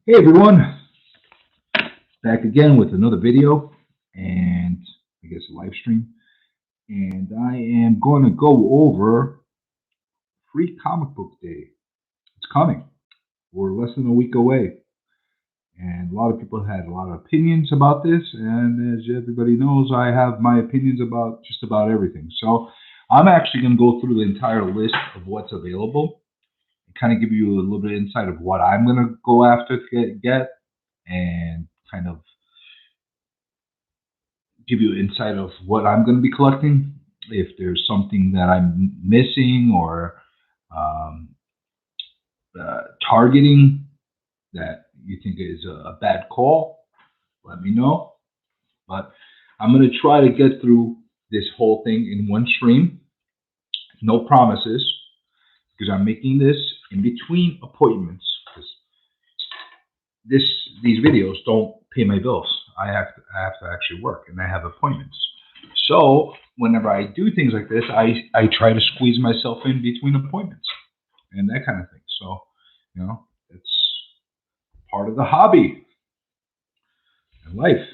Hey everyone, back again with another video and I guess a live stream. And I am going to go over Free Comic Book Day. It's coming. We're less than a week away. And a lot of people had a lot of opinions about this. And as everybody knows, I have my opinions about just about everything. So I'm actually going to go through the entire list of what's available and kind of give you a little bit of insight of what I'm going to go after to get and kind of give you insight of what I'm going to be collecting. If there's something that I'm missing or um, targeting that you think is a bad call, let me know. But I'm going to try to get through this whole thing in one stream. No promises, because I'm making this in between appointments. Because these videos don't pay my bills. I have to actually work, and I have appointments. So whenever I do things like this, I try to squeeze myself in between appointments and that kind of thing. So, it's part of the hobby and life.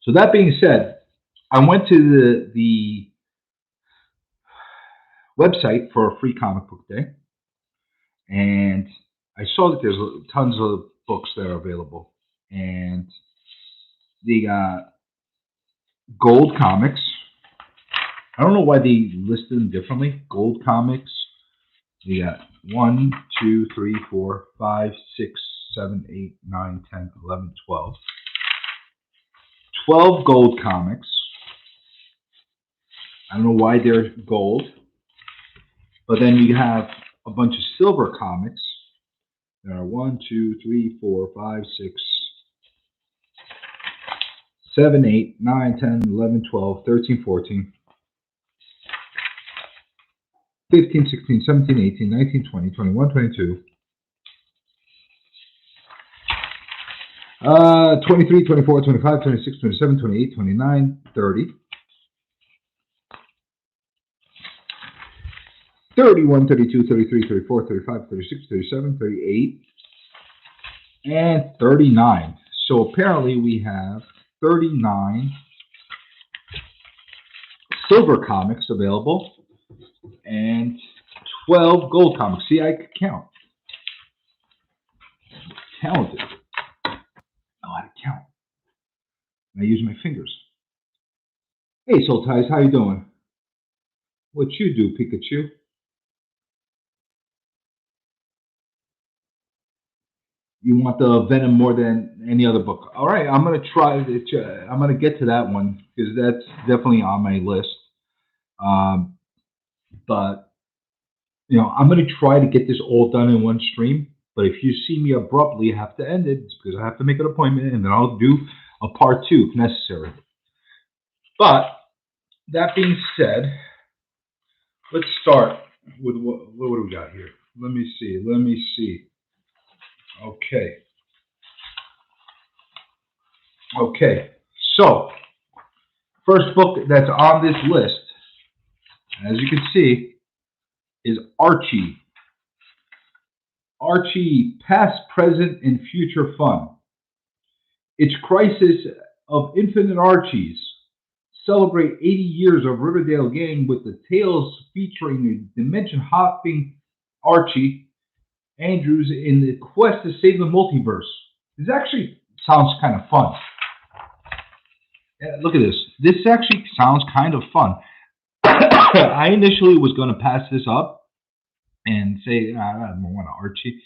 So that being said, I went to the website for a Free Comic Book Day, and I saw that there's tons of books that are available, and they got Gold Comics. I don't know why they listed them differently. Gold Comics. We got 1, 2, 3, 4, 5, 6, 7, 8, 9, 10, 11, 12. 12 Gold Comics. I don't know why they're gold. But then you have a bunch of silver comics. There are 1, 2, 3, 4, 5, 6, 7, 8, 9, 10, 11, 12, 13, 14, 15, 16, 17, 18, 19, 20, 21, 22, 23, 24, 25, 26, 27, 28, 29, 30, 31, 32, 33, 34, 35, 36, 37, 38, and 39. So apparently we have 39 silver comics available and 12 gold comics. See, I could count. Talented. I know how to count. And I use my fingers. Hey, Soul Ties, how you doing? What you do, Pikachu? You want the Venom more than any other book. All right, I'm going to try it. I'm going to get to that one because that's definitely on my list. But, I'm going to try to get this all done in one stream. But if you see me abruptly have to end it, it's because I have to make an appointment, and then I'll do a part 2 if necessary. But that being said, let's start with what do we got here? Let me see. Okay. So, first book that's on this list, as you can see, is Archie. Archie, Past, Present, and Future Fun. It's Crisis of Infinite Archies. Celebrate 80 years of Riverdale Gang with the tales featuring the dimension-hopping Archie Andrews in the quest to save the multiverse. This actually sounds kind of fun. Yeah, look at this. This actually sounds kind of fun. I initially was going to pass this up and say, I don't want to Archie.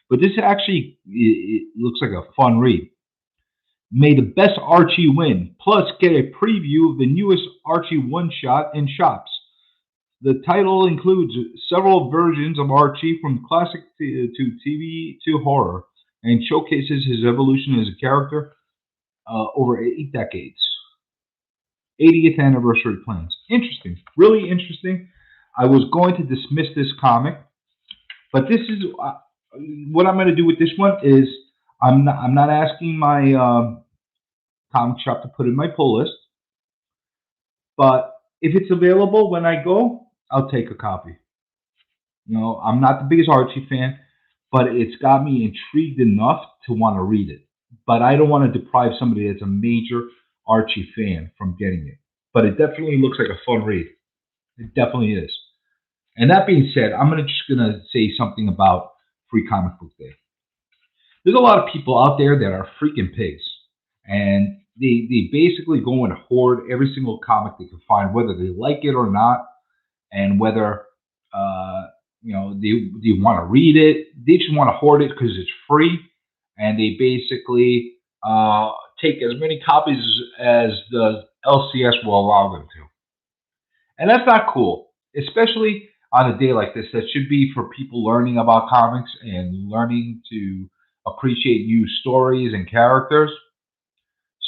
But this actually it looks like a fun read. May the best Archie win. Plus, get a preview of the newest Archie one-shot in shops. The title includes several versions of Archie from classic to TV to horror and showcases his evolution as a character over 8 decades. 80th anniversary plans. Interesting. Really interesting. I was going to dismiss this comic, but this is what I'm going to do with this one is I'm not asking my comic shop to put in my pull list, but if it's available when I go, I'll take a copy. I'm not the biggest Archie fan, but it's got me intrigued enough to want to read it. But I don't want to deprive somebody that's a major Archie fan from getting it. But it definitely looks like a fun read. It definitely is. And that being said, just gonna say something about Free Comic Book Day. There's a lot of people out there that are freaking pigs, and they basically go and hoard every single comic they can find, whether they like it or not, and whether they want to read it. They just want to hoard it because it's free, and they basically take as many copies as the LCS will allow them to. And that's not cool, especially on a day like this that should be for people learning about comics and learning to appreciate new stories and characters.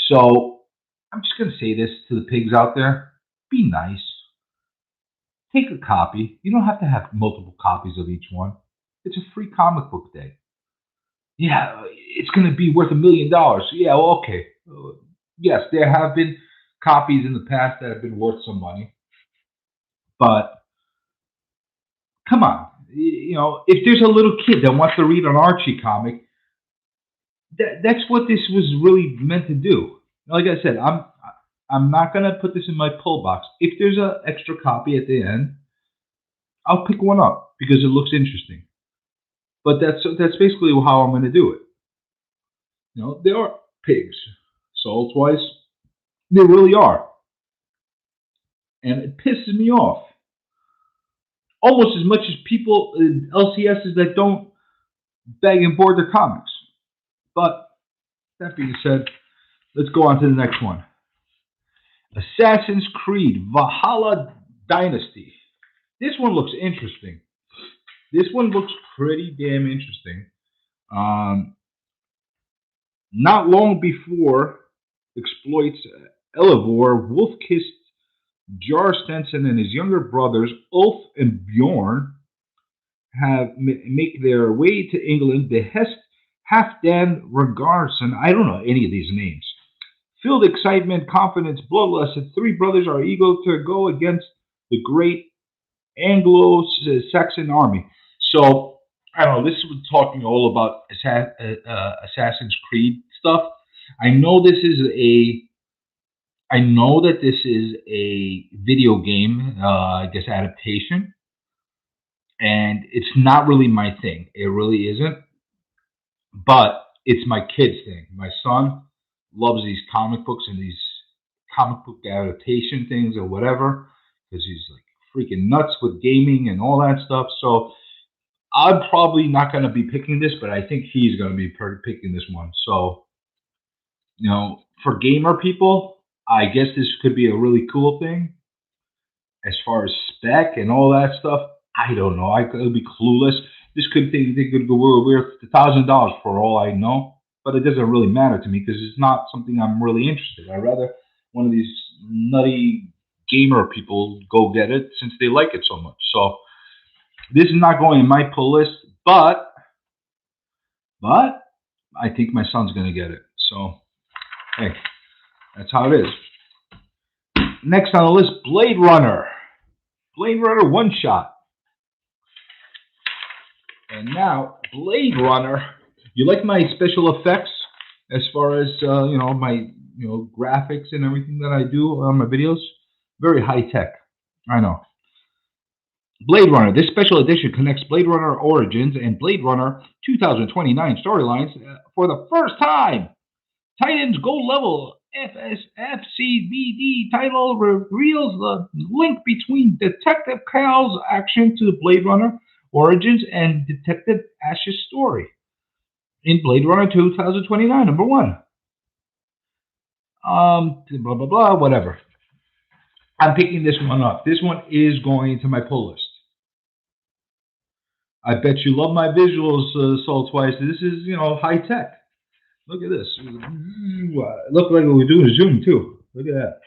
So I'm just going to say this to the pigs out there: be nice. Take a copy. You don't have to have multiple copies of each one. It's a free comic book day. Yeah, it's going to be worth $1 million. Yeah, well, okay. Yes, there have been copies in the past that have been worth some money, but come on. If there's a little kid that wants to read an Archie comic, that's what this was really meant to do. Like I said, I'm not gonna put this in my pull box. If there's an extra copy at the end, I'll pick one up because it looks interesting. But that's basically how I'm gonna do it. They are pigs, souls wise. They really are, and it pisses me off almost as much as people LCSs that don't bag and board their comics. But that being said, let's go on to the next one. Assassin's Creed Valhalla Dynasty. This one looks interesting. This one looks pretty damn interesting. Um, Not long before exploits Elivor, Wolf-kissed Jar Stenson and his younger brothers Ulf and Bjorn make their way to England. The Hest Halfdan Ragnarsson. I don't know any of these names. Filled excitement, confidence, bloodlust, the three brothers are eager to go against the great Anglo-Saxon army. So I don't know. This is talking all about Assassin's Creed stuff. I know this is a. I know that this is a video game, I guess, adaptation, and it's not really my thing. It really isn't. But it's my kid's thing. My son loves these comic books and these comic book adaptation things or whatever because he's like freaking nuts with gaming and all that stuff. So I'm probably not going to be picking this, but I think he's going to be picking this one. So, for gamer people, I guess this could be a really cool thing. As far as spec and all that stuff, I don't know. I could be clueless. This could they could go worth $1,000 for all I know, but it doesn't really matter to me because it's not something I'm really interested in. I'd rather one of these nutty gamer people go get it since they like it so much. So this is not going in my pull list, but I think my son's gonna get it. So hey, that's how it is. Next on the list, Blade Runner. Blade Runner one shot. And now, Blade Runner. You like my special effects as far as my graphics and everything that I do on my videos? Very high tech. I know. Blade Runner. This special edition connects Blade Runner Origins and Blade Runner 2029 storylines for the first time. Titan's Gold Level FCBD title reveals the link between Detective Cal's action to the Blade Runner Origins and Detective Ash's story in Blade Runner 2029, number one. Blah, blah, blah, whatever. I'm picking this one up. This one is going to my pull list. I bet you love my visuals, Soul Twice. This is, high tech. Look at this. It looked like we were doing Zoom, too. Look at that.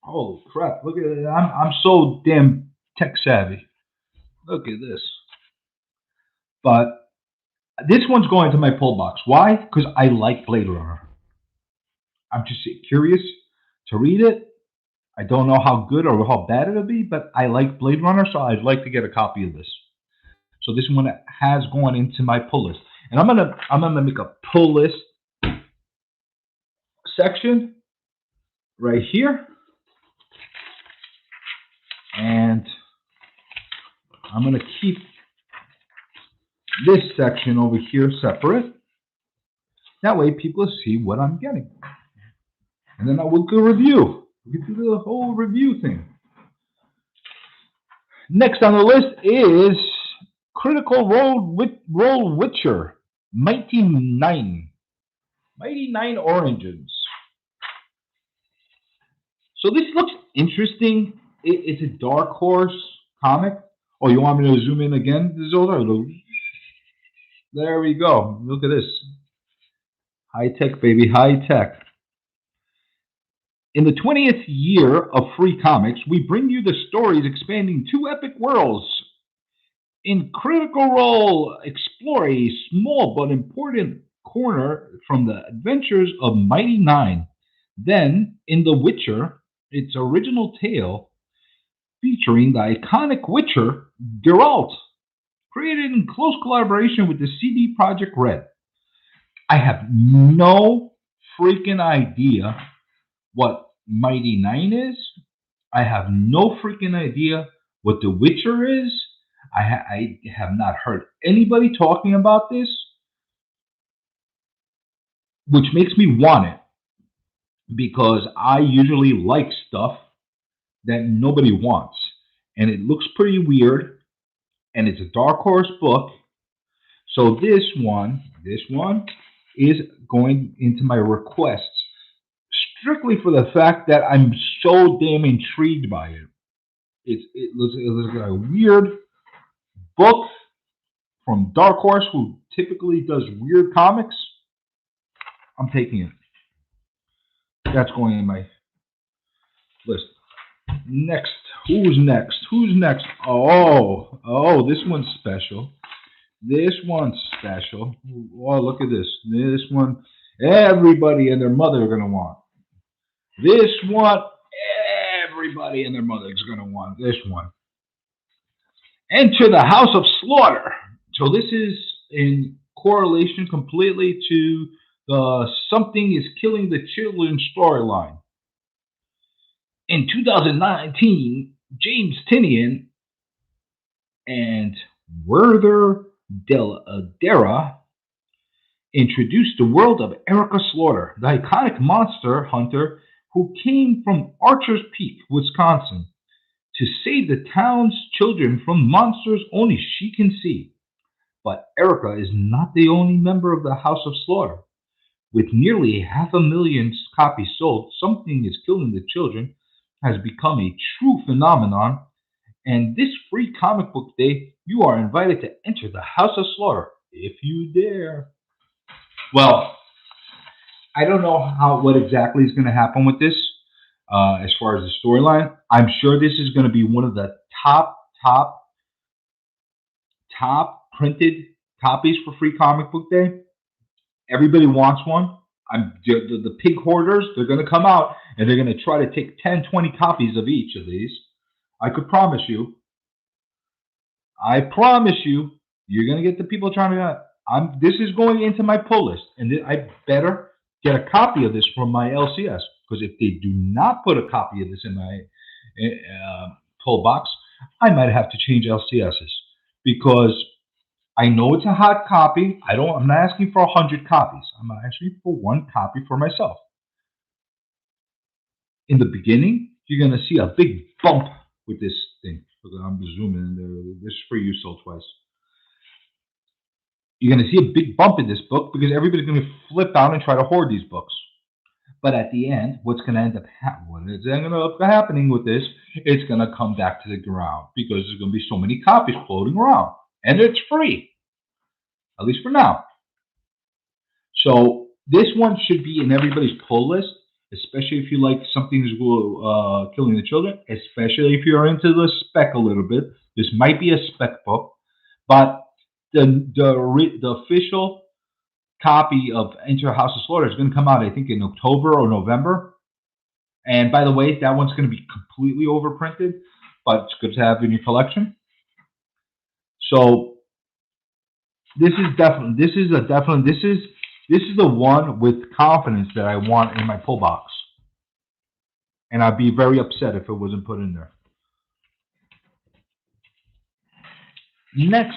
Holy crap. Look at it. I'm so damn tech savvy. Look at this. But this one's going to my pull box. Why? Because I like Blade Runner. I'm just curious to read it. I don't know how good or how bad it'll be, but I like Blade Runner, so I'd like to get a copy of this. So this one has gone into my pull list, and I'm gonna make a pull list section right here, and I'm gonna keep this section over here separate. That way, people see what I'm getting, and then I will do a review. We can do the whole review thing. Next on the list is Critical Role Witcher, Mighty Nine. Mighty Nine Origins. So this looks interesting. It's a Dark Horse comic. Oh, you want me to zoom in again, Zola? There we go. Look at this. High tech, baby. High tech. In the 20th year of free comics, we bring you the stories expanding two epic worlds. In Critical Role, explore a small but important corner from the adventures of Mighty Nine. Then, in The Witcher, its original tale featuring the iconic Witcher, Geralt, created in close collaboration with the CD Projekt Red. I have no freaking idea what Mighty Nine is. I have no freaking idea what The Witcher is. I have not heard anybody talking about this, which makes me want it because I usually like stuff that nobody wants. And it looks pretty weird, and it's a Dark Horse book. So this one is going into my requests strictly for the fact that I'm so damn intrigued by it. It looks like a weird book from Dark Horse, who typically does weird comics. I'm taking it. That's going in my list. Next. Who's next? Oh, this one's special. Oh, look at this. This one, everybody and their mother are going to want. This one, everybody and their mother is going to want this one. Enter the House of Slaughter. So this is in correlation completely to the Something is Killing the Children storyline. In 2019, James Tynion and Werther Dera introduced the world of Erica Slaughter, the iconic monster hunter who came from Archer's Peak, Wisconsin, to save the town's children from monsters only she can see. But Erica is not the only member of the House of Slaughter. With nearly 500,000 copies sold, Something is Killing the Children has become a true phenomenon, and this free comic book day, you are invited to enter the House of Slaughter, if you dare. Well, I don't know what exactly is going to happen with this as far as the storyline. I'm sure this is going to be one of the top printed copies for free comic book day. Everybody wants one. The pig hoarders, they're going to come out and they're going to try to take 10, 20 copies of each of these. I could promise you. You're going to get the people trying to. This is going into my pull list, and I better get a copy of this from my LCS, because if they do not put a copy of this in my pull box, I might have to change LCSs, because I know it's a hot copy. I'm not asking for 100 copies. I'm asking for one copy for myself. In the beginning, you're going to see a big bump with this thing. I'm zooming in there. This is for you, sold twice. You're going to see a big bump in this book because everybody's going to flip out and try to hoard these books. But at the end, what's going to end up happening with this? It's going to come back to the ground because there's going to be so many copies floating around, and it's free, at least for now. So this one should be in everybody's pull list, especially if you like Something's Killing the Children, especially if you're into the spec a little bit. This might be a spec book, but the official copy of Enter House of Slaughter is going to come out, I think, in October or November. And by the way, that one's going to be completely overprinted, but it's good to have in your collection. So This is the one with confidence that I want in my pull box, and I'd be very upset if it wasn't put in there. Next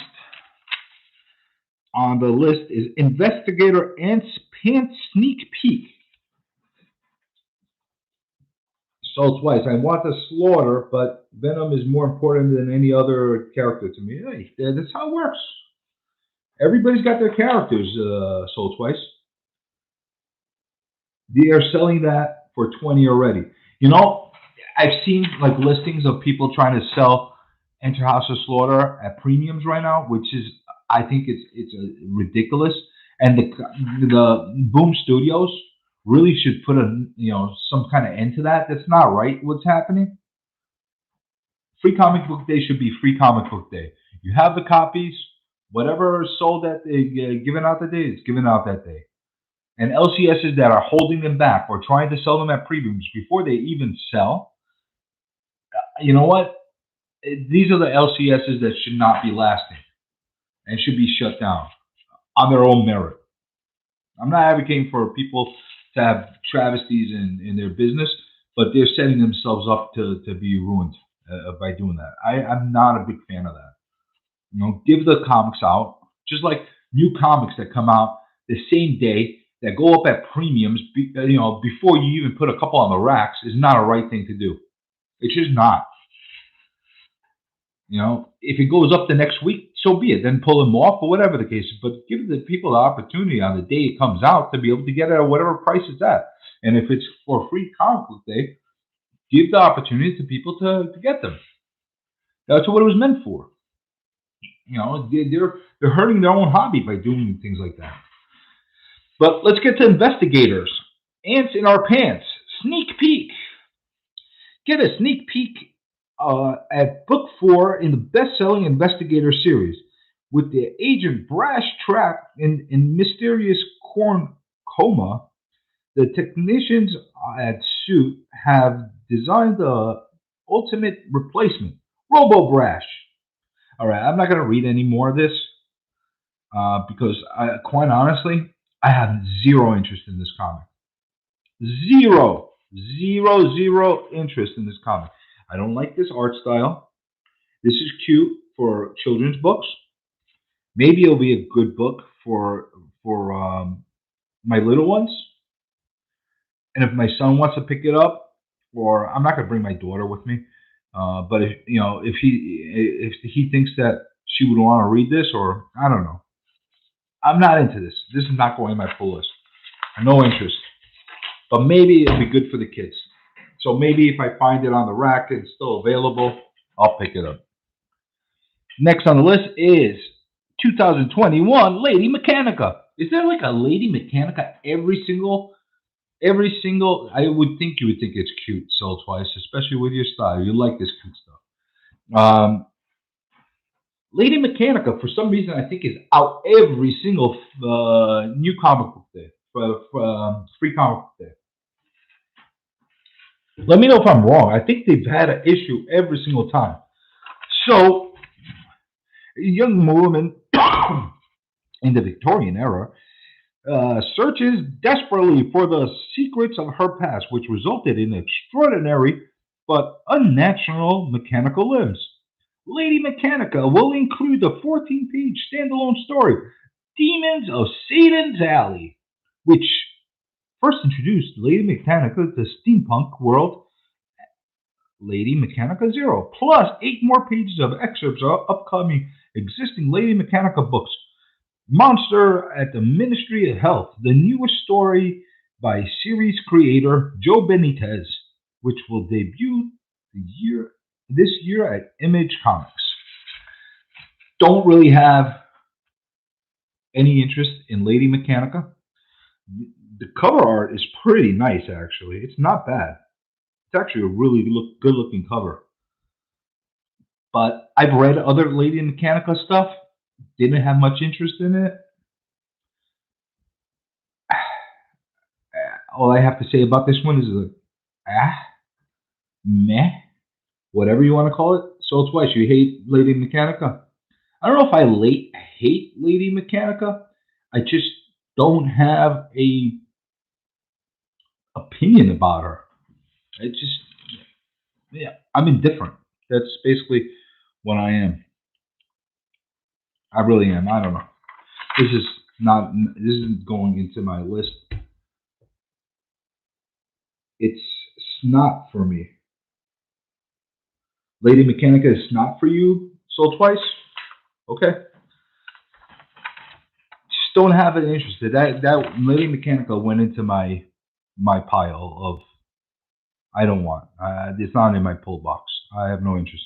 on the list is Investigator Ant's Pants Sneak Peek. So twice. I want the slaughter, but Venom is more important than any other character to me. Hey, that's how it works. Everybody's got their characters, Soul Twice. They are selling that for 20 already. You know, I've seen like listings of people trying to sell Enter House of Slaughter at premiums right now, which is I think it's ridiculous. And the Boom Studios really should put a some kind of end to that. That's not right. What's happening? Free Comic Book Day should be Free Comic Book Day. You have the copies. Whatever is sold that given out that day is given out that day. And LCSs that are holding them back or trying to sell them at premiums before they even sell, you know what? These are the LCSs that should not be lasting and should be shut down on their own merit. I'm not advocating for people to have travesties in their business, but they're setting themselves up to be ruined by doing that. I'm not a big fan of that. Give the comics out, just like new comics that come out the same day that go up at premiums, before you even put a couple on the racks is not a right thing to do. It's just not. If it goes up the next week, so be it. Then pull them off or whatever the case is. But give the people the opportunity on the day it comes out to be able to get it at whatever price it's at. And if it's for Free Comic Book Day, give the opportunity to people to get them. That's what it was meant for. They're hurting their own hobby by doing things like that. But let's get to Investigators. Ants in Our Pants. Sneak peek. Get a sneak peek at book 4 in the best-selling Investigator series. With the Agent Brash trapped in mysterious corn coma, the technicians at Suit have designed the ultimate replacement, Robo Brash. All right, I'm not going to read any more of this because, quite honestly, I have zero interest in this comic. Zero interest in this comic. I don't like this art style. This is cute for children's books. Maybe it'll be a good book for my little ones. And if my son wants to pick it up, or I'm not going to bring my daughter with me, but if he thinks that she would want to read this, or I don't know, I'm not into this. This is not going on my pull list. No interest. But maybe it'll be good for the kids. So maybe if I find it on the rack and it's still available, I'll pick it up. Next on the list is 2021 Lady Mechanica. Is there like a Lady Mechanica every single? I would think you would think it's cute, Soul Twice, especially with your style. You like this cute stuff. Lady Mechanica, for some reason, I think is out every single new comic book day, Free Comic Book Day. Let me know if I'm wrong. I think they've had an issue every single time. So, a young woman in the Victorian era searches desperately for the secrets of her past, which resulted in extraordinary but unnatural mechanical limbs. Lady Mechanica will include the 14-page standalone story, Demons of Satan's Alley, which first introduced Lady Mechanica to steampunk world, Lady Mechanica Zero, plus 8 more pages of excerpts of upcoming existing Lady Mechanica books. Monster at the Ministry of Health, the newest story by series creator Joe Benitez, which will debut this year at Image Comics. Don't really have any interest in Lady Mechanica. The cover art is pretty nice, actually. It's not bad. It's actually a really good-looking cover. But I've read other Lady Mechanica stuff. Didn't have much interest in it. All I have to say about this one is meh, whatever you want to call it. So Twice, you hate Lady Mechanica. I don't know if I hate Lady Mechanica. I just don't have a opinion about her. It just, yeah, I'm indifferent. That's basically what I am. I really am. I don't know. This is not. This isn't going into my list. It's not for me. Lady Mechanica is not for you. Sold twice. Okay. Just don't have it interested. That Lady Mechanica went into my pile of I don't want. It's not in my pull box. I have no interest.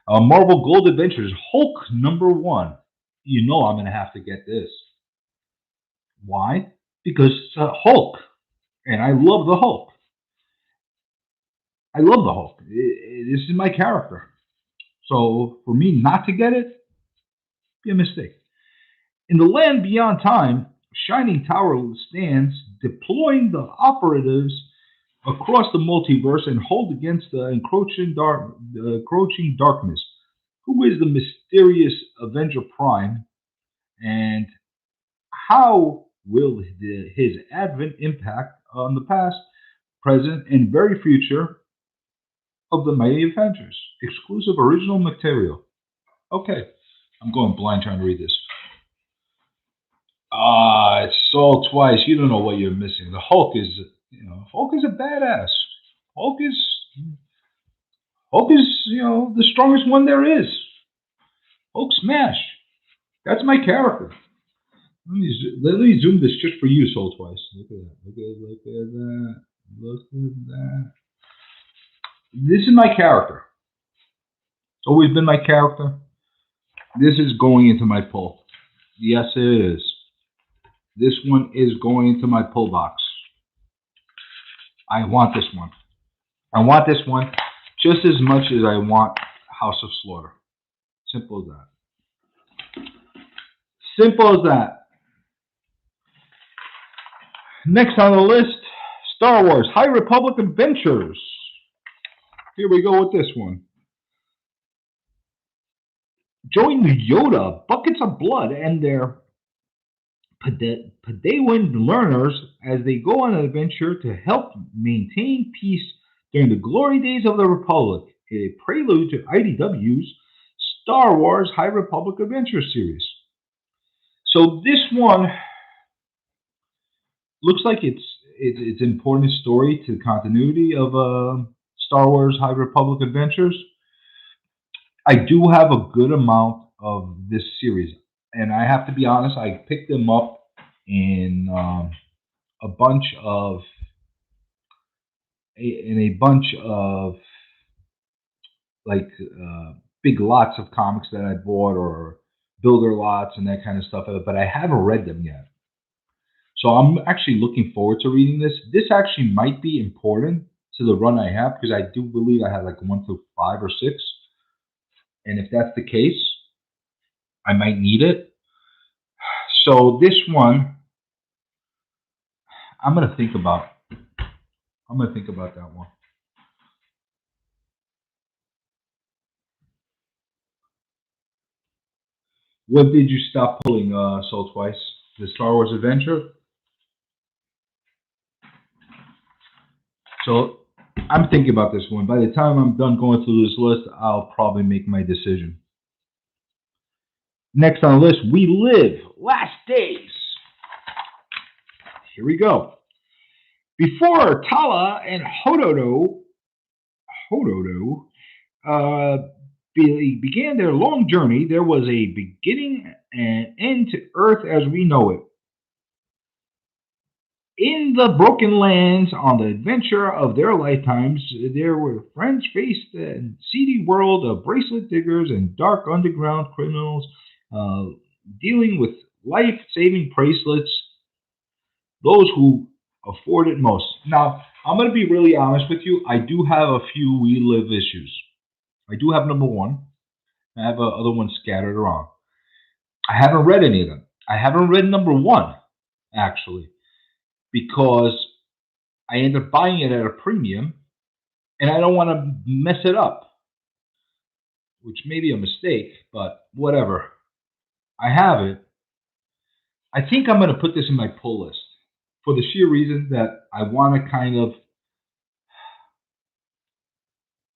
Marvel Gold Adventures Hulk #1. You know I'm gonna have to get this. Why? Because it's Hulk, and I love the Hulk. I love the Hulk. This is my character. So for me not to get it, be a mistake. In the land beyond time, Shining Tower stands, deploying the operatives across the multiverse and hold against the encroaching darkness. Who is the mysterious Avenger Prime, and how will his advent impact on the past, present, and very future of the Mighty Avengers? Exclusive original material. Okay, I'm going blind trying to read this. It's sold twice. You don't know what you're missing. The Hulk is, Hulk is a badass. Hulk is, Hulk is, the strongest one there is. Hulk smash. That's my character. Let me zoom this just for you, Soul Twice. Look at that. Look at that. Look at that. This is my character. It's always been my character. This is going into my pull. Yes, it is. This one is going into my pull box. I want this one. I want this one just as much as I want House of Slaughter. Simple as that. Simple as that. Next on the list, Star Wars High Republic Adventures. Here we go with this one. Join the Yoda, Buckets of Blood, and their Padawan learners as they go on an adventure to help maintain peace during the glory days of the Republic, a prelude to IDW's Star Wars High Republic Adventure series. So this one looks like it's an important story to the continuity of Star Wars High Republic Adventures. I do have a good amount of this series, and I have to be honest. I picked them up in a bunch of a bunch of like big lots of comics that I bought or builder lots and that kind of stuff. But I haven't read them yet, so I'm actually looking forward to reading this. This actually might be important to the run I have because I do believe I have like 1 through 5 or 6, and if that's the case, I might need it. So this one, I'm gonna think about. I'm gonna think about that one. What did you stop pulling, Soul Twice? The Star Wars Adventure. So I'm thinking about this one. By the time I'm done going through this list, I'll probably make my decision. Next on the list, We Live Last Days. Here we go. Before Tala and Hododo uh, began their long journey, there was a beginning and end to Earth as we know it. In the broken lands, on the adventure of their lifetimes, there were friends faced a seedy world of bracelet diggers and dark underground criminals uh, dealing with life saving bracelets, those who afford it most. Now, I'm going to be really honest with you. I do have a few We Live issues. I do have #1. I have other ones scattered around. I haven't read any of them. I haven't read #1, actually, because I ended up buying it at a premium, and I don't want to mess it up, which may be a mistake, but whatever. I have it. I think I'm going to put this in my pull list for the sheer reason that I want to kind of.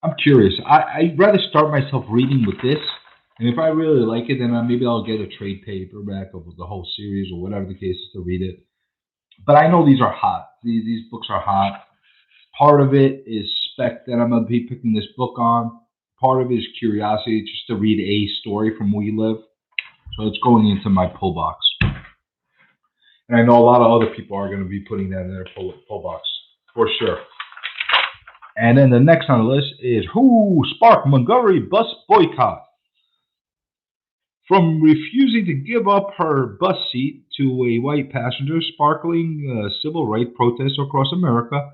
I'm curious. I'd rather start myself reading with this, and if I really like it, then maybe I'll get a trade paperback of the whole series or whatever the case is to read it. But I know these are hot. These books are hot. Part of it is spec that I'm going to be picking this book on. Part of it is curiosity, just to read a story from We Live. So it's going into my pull box. And I know a lot of other people are going to be putting that in their pull box, for sure. And then the next on the list is Who Sparked Montgomery Bus Boycott. From refusing to give up her bus seat to a white passenger, sparkling civil rights protests across America,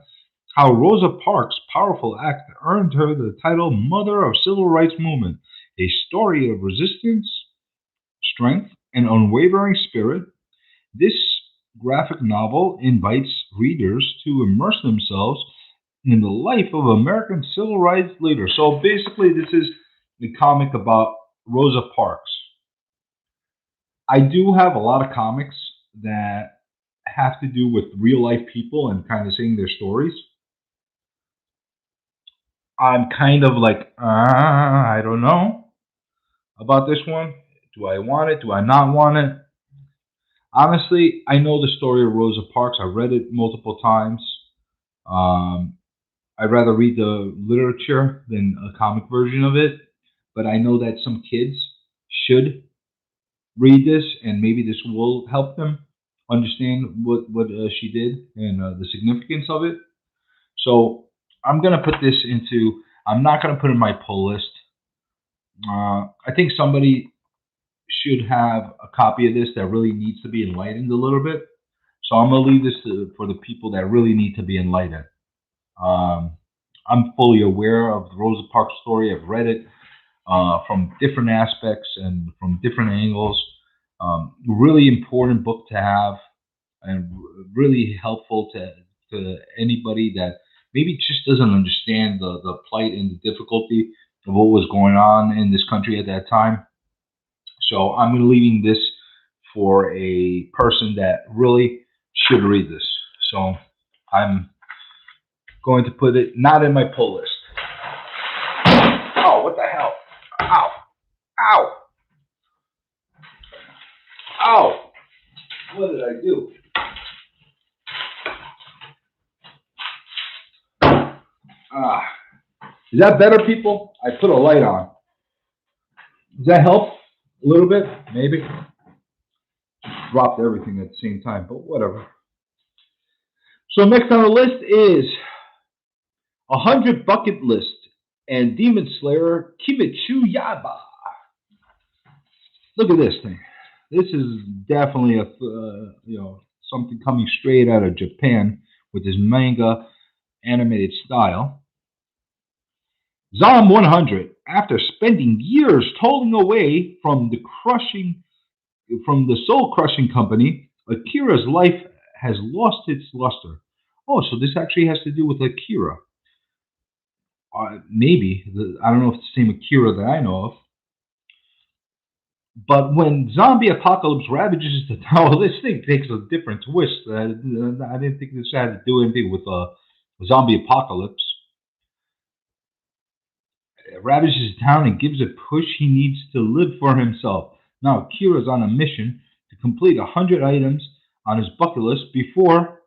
how Rosa Parks' powerful act earned her the title Mother of Civil Rights Movement, a story of resistance, strength, and unwavering spirit. This graphic novel invites readers to immerse themselves in the life of American civil rights leaders. So basically, this is the comic about Rosa Parks. I do have a lot of comics that have to do with real life people and kind of saying their stories. I'm kind of like, I don't know about this one. Do I want it? Do I not want it? Honestly, I know the story of Rosa Parks. I read it multiple times. Um, I'd rather read the literature than a comic version of it. But I know that some kids should read this, and maybe this will help them understand what she did and the significance of it. So I'm gonna put this into. I'm not gonna put it in my pull list. I think somebody should have a copy of this that really needs to be enlightened a little bit. So I'm gonna leave this for the people that really need to be enlightened. Um, I'm fully aware of the Rosa Parks story. I've read it from different aspects and from different angles. Really important book to have, and really helpful to anybody that maybe just doesn't understand the plight and the difficulty of what was going on in this country at that time. So I'm leaving this for a person that really should read this. So I'm going to put it not in my pull list. Oh, what the hell? Ow! Ow! Ow! What did I do? Ah, is that better, people? I put a light on. Does that help a little bit? Maybe. Dropped everything at the same time, but whatever. So next on the list is 100 Bucket List and Demon Slayer Kimetsu Yaiba. Look at this thing. This is definitely a something coming straight out of Japan with this manga animated style. Zom 100, after spending years toiling away from the soul crushing company, Akira's life has lost its luster. Oh, so this actually has to do with Akira. Maybe I don't know if it's the same Akira that I know of. But when zombie apocalypse ravages the town, well, this thing takes a different twist. I didn't think this had to do anything with zombie apocalypse. It ravages the town and gives a push he needs to live for himself. Now Kira's on a mission to complete 100 items on his bucket list before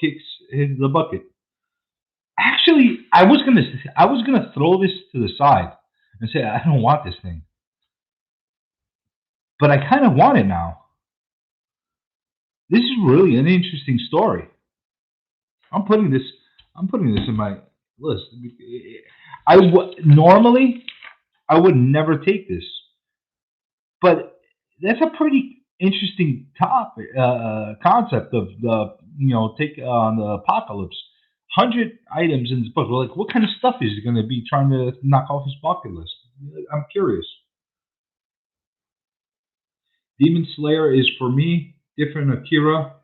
kicks the bucket. Actually, I was gonna throw this to the side and say I don't want this thing, but I kind of want it now. This is really an interesting story. I'm putting this. I'm putting this in my list. Normally I would never take this, but that's a pretty interesting topic concept of the take on the apocalypse. 100 items in this book. Like, what kind of stuff is he going to be trying to knock off his bucket list? I'm curious. Demon Slayer is for me different. Akira,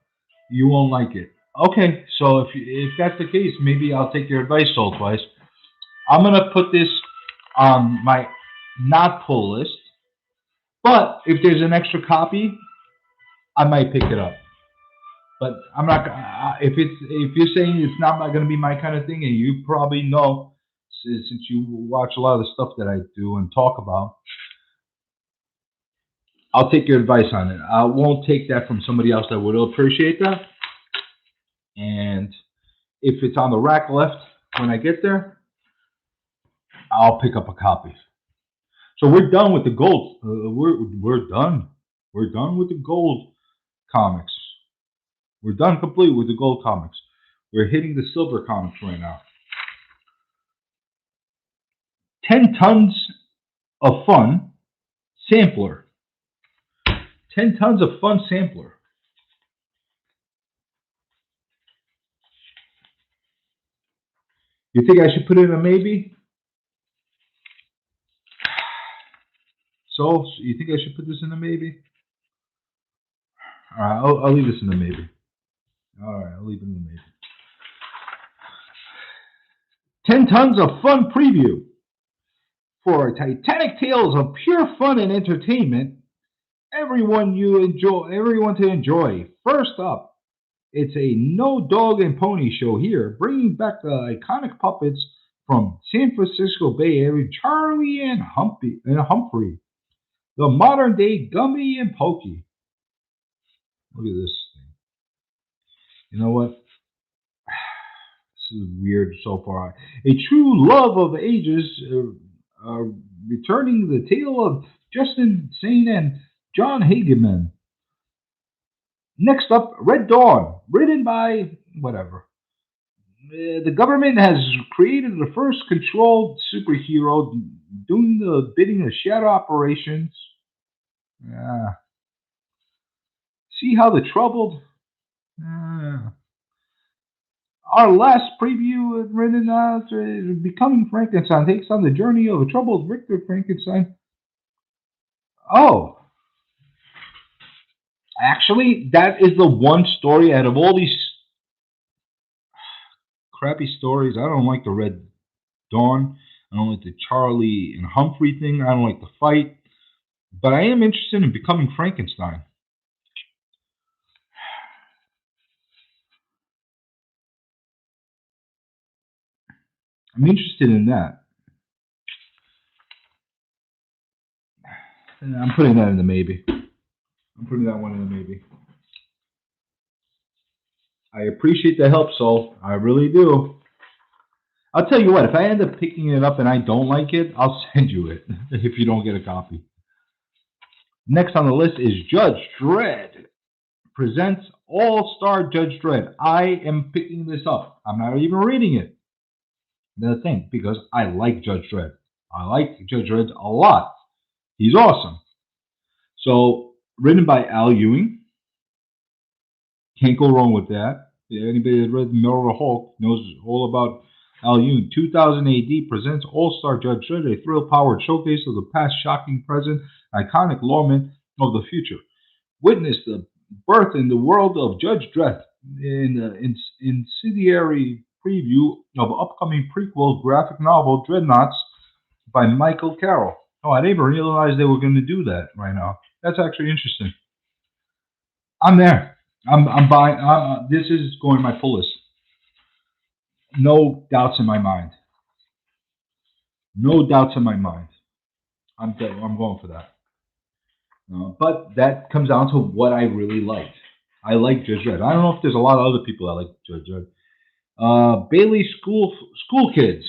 you won't like it. Okay, so if that's the case, maybe I'll take your advice, Soul Twice. I'm gonna put this on my not pull list, But if there's an extra copy, I might pick it up. But I'm not. If you're saying it's not going to be my kind of thing, and you probably know since you watch a lot of the stuff that I do and talk about, I'll take your advice on it. I won't take that from somebody else that would appreciate that. And if it's on the rack left when I get there, I'll pick up a copy. So we're done with the gold. We're done. We're done with the gold comics. We're done completely with the gold comics. We're hitting the silver comics right now. 10 tons of fun sampler. 10 tons of fun sampler. You think I should put it in a maybe? So you think I should put this in a maybe? All right, I'll leave this in a maybe. All right, I'll leave it in a maybe. 10 tons of fun preview for Titanic Tales of pure fun and entertainment. Everyone to enjoy. First up, it's a no dog and pony show here, bringing back the iconic puppets from San Francisco Bay Area, Charlie and Humphrey, the modern day Gummy and Pokey. Look at this thing. You know what? This is weird so far. A true love of ages, returning the tale of Justin Sane and John Hageman. Next up, Red Dawn, written by whatever. The government has created the first controlled superhero doing the bidding of shadow operations. Uh, See how the troubled. Uh, our last preview written is Becoming Frankenstein takes on the journey of a troubled Victor Frankenstein. Oh, actually, that is the one story out of all these crappy stories. I don't like the Red Dawn. I don't like the Charlie and Humphrey thing. I don't like the fight. But I am interested in Becoming Frankenstein. I'm interested in that. And I'm putting that in the maybe. I'm putting that one in the maybe. I appreciate the help, Soul. I really do. I'll tell you what, if I end up picking it up and I don't like it, I'll send you it if you don't get a copy. Next on the list is Judge Dredd presents All Star Judge Dredd. I am picking this up. I'm not even reading it. The thing, because I like Judge Dredd. I like Judge Dredd a lot. He's awesome. So, written by Al Ewing. Can't go wrong with that. Anybody that read Miller Hulk knows all about Al Ewing. 2000 AD presents All Star Judge Dredd, a thrill powered showcase of the past, shocking present, iconic lawmen of the future. Witness the birth in the world of Judge Dredd in the incendiary preview of upcoming prequel graphic novel Dreadnoughts by Michael Carroll. Oh, I didn't even realize they were going to do that right now. That's actually interesting. I'm there. I'm buying. This is going to my pull list. No doubts in my mind. No doubts in my mind. I'm going for that. But that comes down to what I really liked. I like Judge Dredd. I don't know if there's a lot of other people that like Judge Dredd. Bailey School Kids.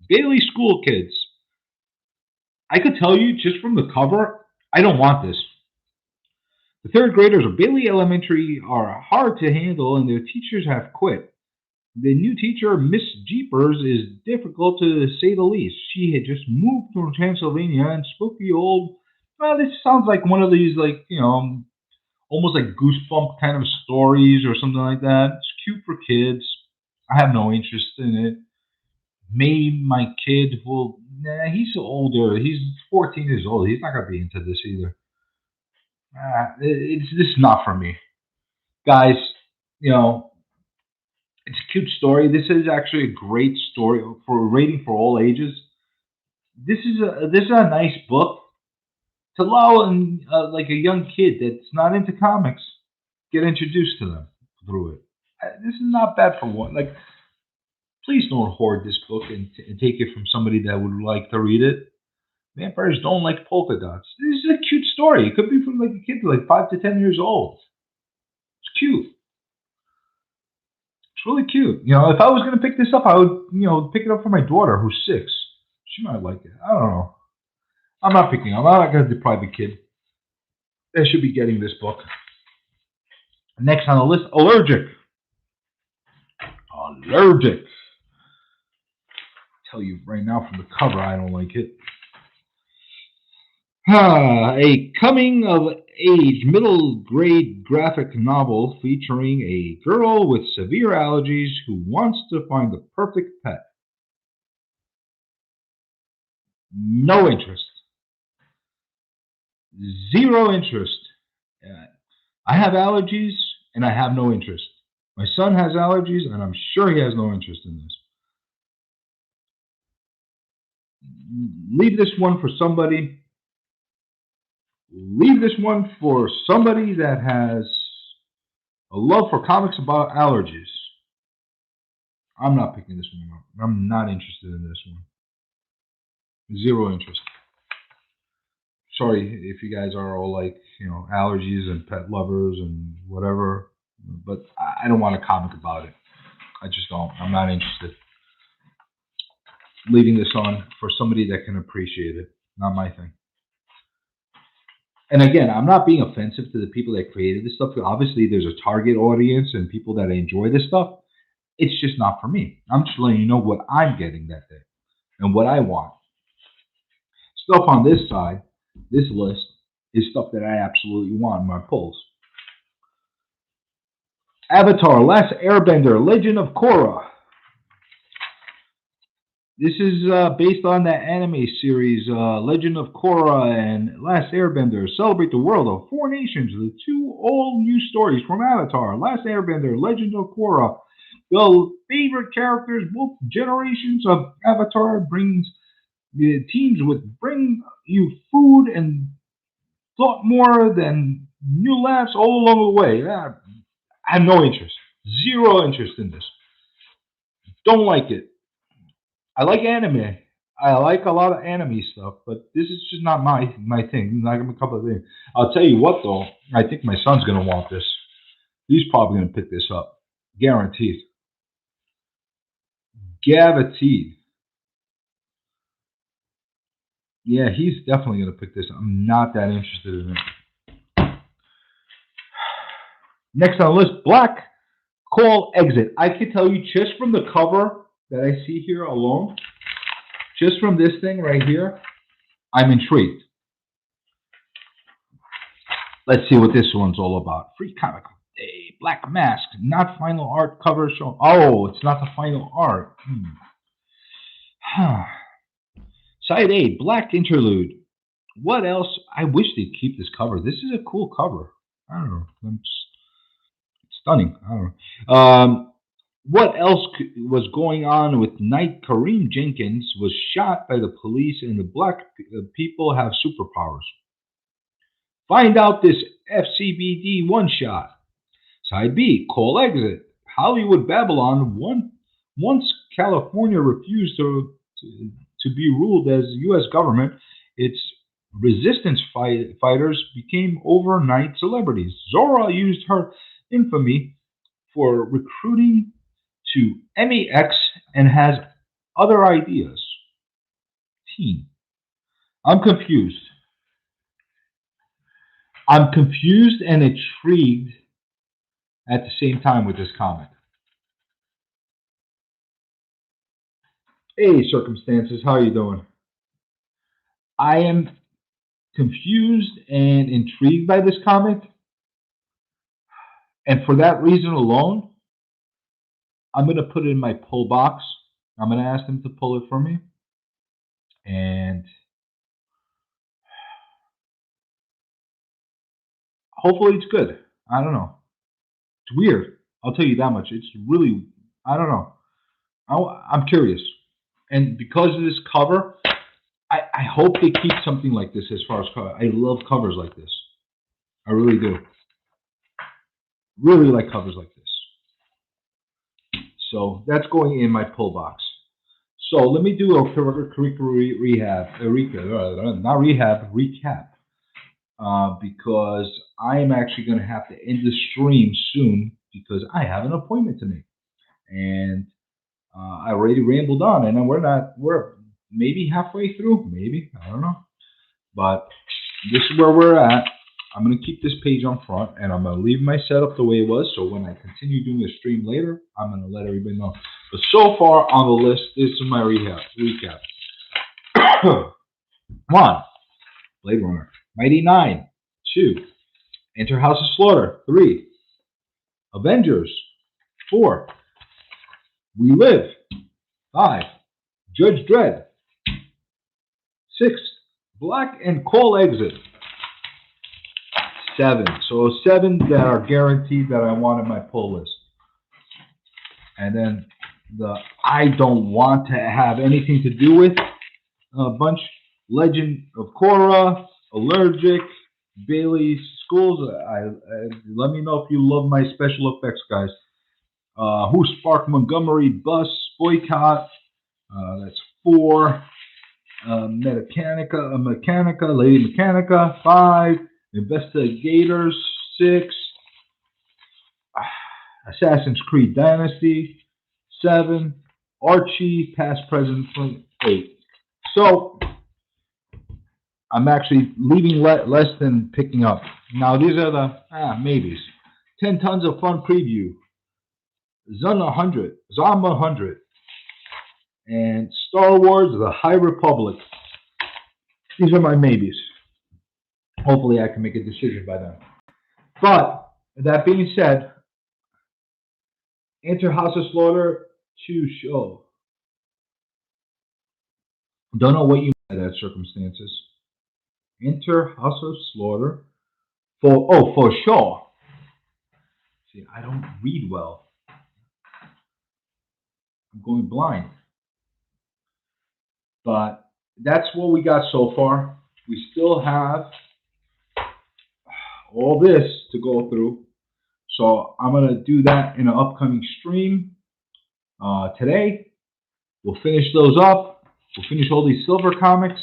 Bailey School Kids. I could tell you just from the cover, I don't want this. The third graders of Bailey Elementary are hard to handle, and their teachers have quit. The new teacher, Miss Jeepers, is difficult to say the least. She had just moved from Transylvania, and spooky old. Well, this sounds like one of these, like, almost like goosebump kind of stories or something like that. It's cute for kids. I have no interest in it. Maybe my kid will. Nah, he's older. He's 14 years old. He's not gonna be into this either. It's this is not for me, guys. You know, it's a cute story. This is actually a great story for a rating for all ages. This is a nice book. to allow like a young kid that's not into comics get introduced to them through it. This is not bad for one. Like, please don't hoard this book and take it from somebody that would like to read it. Vampires don't like polka dots. This is a cute story. It could be from like a kid like 5 to 10 years old. It's cute. It's really cute. If I was gonna pick this up, I would, pick it up for my daughter who's 6. She might like it. I don't know. I'm not picking up. I'm not gonna deprive a kid. They should be getting this book. Next on the list, allergic. Allergic. Tell you right now from the cover, I don't like it. A coming of age middle grade graphic novel featuring a girl with severe allergies who wants to find the perfect pet. No interest. Zero interest. Uh, I have allergies and I have no interest. My son has allergies and I'm sure he has no interest in this. Leave this one for somebody. Leave this one for somebody that has a love for comics about allergies. I'm not picking this one up. I'm not interested in this one. Zero interest. Sorry if you guys are all like, allergies and pet lovers and whatever, but I don't want a comic about it. I just don't. I'm not interested. Leaving this on for somebody that can appreciate it. Not my thing. And again, I'm not being offensive to the people that created this stuff. Obviously, there's a target audience and people that enjoy this stuff. It's just not for me. I'm just letting you know what I'm getting that day and what I want. Stuff on this side, this list, is stuff that I absolutely want in my pulls. Avatar, Last Airbender, Legend of Korra. This is based on the anime series Legend of Korra and Last Airbender. Celebrate the world of 4 nations with 2 all-new stories from Avatar, Last Airbender, Legend of Korra. The favorite characters, both generations of Avatar, brings teams with bring you food and thought more than new laughs all along the way. I have no interest. Zero interest in this. Don't like it. I like anime. I like a lot of anime stuff, but this is just not my thing. Not a couple of things. I'll tell you what though, I think my son's gonna want this. He's probably gonna pick this up, guaranteed. Guaranteed. Yeah, he's definitely gonna pick this. I'm not that interested in it. Next on the list, Black Call Exit. I can tell you just from the cover that I see here alone, just from this thing right here, I'm intrigued. Let's see what this one's all about. Free comic day, Black Mask, not final art cover show. Oh, it's not the final art. Side A, Black Interlude. What else? I wish they'd keep this cover. This is a cool cover. I don't know. It's stunning. I don't know. What else was going on with Knight Kareem Jenkins was shot by the police and the black people have superpowers. Find out this FCBD one shot. Side B, Call Exit. Hollywood Babylon. Once California refused to be ruled as U.S. government, its resistance fighters became overnight celebrities. Zora used her infamy for recruiting to MEX and has other ideas. Teen. I'm confused. I'm confused and intrigued at the same time with this comic. Hey, circumstances, how are you doing? I am confused and intrigued by this comic, and for that reason alone, I'm going to put it in my pull box. I'm going to ask them to pull it for me, and hopefully it's good. I don't know. It's weird. I'll tell you that much. It's really, I don't know. I'm curious, and because of this cover, I hope they keep something like this as far as cover. I love covers like this. I really do. Really like covers like this. So that's going in my pull box. So let me do a recap, because I am actually going to have to end the stream soon because I have an appointment to make, and I already rambled on, and we're maybe halfway through, maybe I don't know, but this is where we're at. I'm going to keep this page on front, and I'm going to leave my setup the way it was. So when I continue doing a stream later, I'm going to let everybody know. But so far on the list, this is my recap. 1. Blade Runner. Mighty 9. 2. Enter House of Slaughter. 3. Avengers. 4. We Live. 5. Judge Dredd. 6. Black and Coal Exit. 7. So 7 that are guaranteed that I want in my pull list. And then the I don't want to have anything to do with a bunch. Legend of Korra, Allergic, Bailey's Schools. Let me know if you love my special effects, guys. Who Sparked Montgomery Bus, Boycott. That's 4. Mechanica, Lady Mechanica. 5. Investigators. 6. Assassin's Creed Dynasty. 7. Archie, Past, Present, 8. So I'm actually leaving less than picking up. Now these are the maybes. 10 Tons of Fun Preview. Zon 100. And Star Wars, The High Republic. These are my maybes. Hopefully I can make a decision by then. But that being said, Enter House of Slaughter to show. Don't know what you mean by that circumstances. Enter House of Slaughter for sure. See, I don't read well. I'm going blind. But that's what we got so far. We still have all this to go through. So I'm going to do that in an upcoming stream today. We'll finish those up. We'll finish all these silver comics.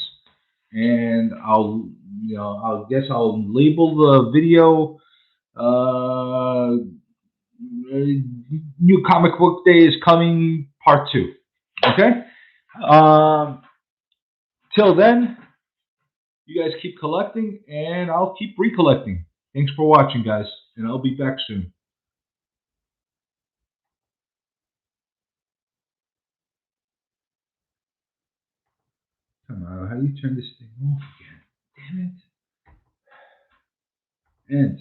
And I guess I'll label the video New Comic Book Day is Coming Part 2. Okay? Till then, you guys keep collecting, and I'll keep recollecting. Thanks for watching, guys, and I'll be back soon. Come on, how do you turn this thing off again? Damn it. End.